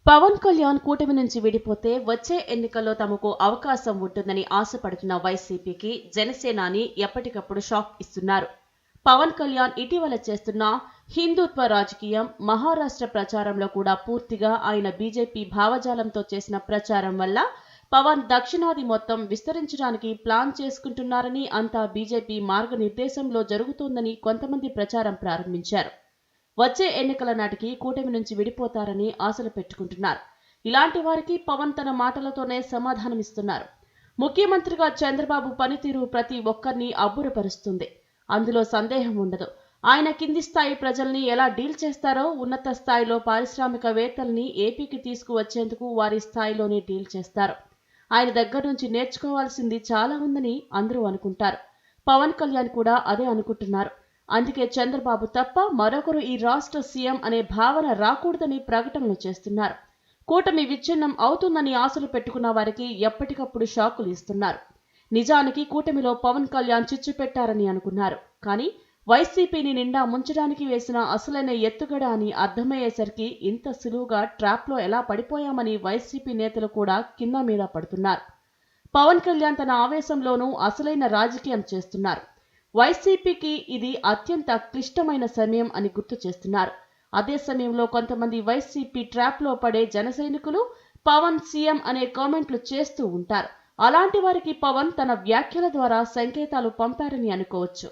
పవన్ కళ్యాణ్ కూటమి నుంచి విడిపోతే వచ్చే ఎన్నికల్లో తమకు అవకాశం ఉంటుందని ఆశపడుతున్న వైసీపీకి జనసేనాని ఎప్పటికప్పుడు షాక్ ఇస్తున్నారు. పవన్ కళ్యాణ్ ఇటీవల చేస్తున్న హిందుత్వ రాజకీయం, మహారాష్ట్ర ప్రచారంలో కూడా పూర్తిగా ఆయన బీజేపీ భావజాలంతో చేసిన ప్రచారం వల్ల పవన్ దక్షిణాది మొత్తం విస్తరించడానికి ప్లాన్ చేసుకుంటున్నారని, అంతా బీజేపీ మార్గనిర్దేశంలో జరుగుతోందని కొంతమంది ప్రచారం ప్రారంభించారు. వచ్చే ఎన్నికల నాటికి కూటమి నుంచి విడిపోతారని ఆశలు పెట్టుకుంటున్నారు. ఇలాంటి వారికి పవన్ తన మాటలతోనే సమాధానమిస్తున్నారు. ముఖ్యమంత్రిగా చంద్రబాబు పనితీరు ప్రతి ఒక్కరిని అబ్బురపరుస్తుంది. అందులో సందేహం ఉండదు. ఆయన కింది స్థాయి ప్రజల్ని ఎలా డీల్ చేస్తారో, ఉన్నత స్థాయిలో పారిశ్రామికవేత్తల్ని ఏపీకి తీసుకువచ్చేందుకు వారి స్థాయిలోనే డీల్ చేస్తారు. ఆయన దగ్గర నుంచి నేర్చుకోవాల్సింది చాలా ఉందని అందరూ అనుకుంటారు. పవన్ కళ్యాణ్ కూడా అదే అనుకుంటున్నారు. అందుకే చంద్రబాబు తప్ప మరొకరు ఈ రాష్ట్ర సీఎం అనే భావన రాకూడదని ప్రకటనలు చేస్తున్నారు. కూటమి విచ్ఛిన్నం అవుతుందని ఆశలు పెట్టుకున్న వారికి ఎప్పటికప్పుడు షాకులు ఇస్తున్నారు. నిజానికి కూటమిలో పవన్ కళ్యాణ్ చిచ్చు పెట్టారని అనుకున్నారు. కానీ వైసీపీని నిండా ముంచడానికి వేసిన అసలైన ఎత్తుగడ అని అర్థమయ్యేసరికి ఇంత సులువుగా ట్రాప్లో ఎలా పడిపోయామని వైసీపీ నేతలు కూడా కింద మీద పడుతున్నారు. పవన్ కళ్యాణ్ తన ఆవేశంలోనూ అసలైన రాజకీయం చేస్తున్నారు. వైసీపీకి ఇది అత్యంత క్లిష్టమైన సమయం అని గుర్తు చేస్తున్నారు. అదే సమయంలో కొంతమంది వైసీపీ ట్రాప్లో పడే జన సైనికులు పవన్ సీఎం అనే కామెంట్లు చేస్తూ ఉంటారు. అలాంటి వారికి పవన్ తన వ్యాఖ్యల ద్వారా సంకేతాలు పంపారని అనుకోవచ్చు.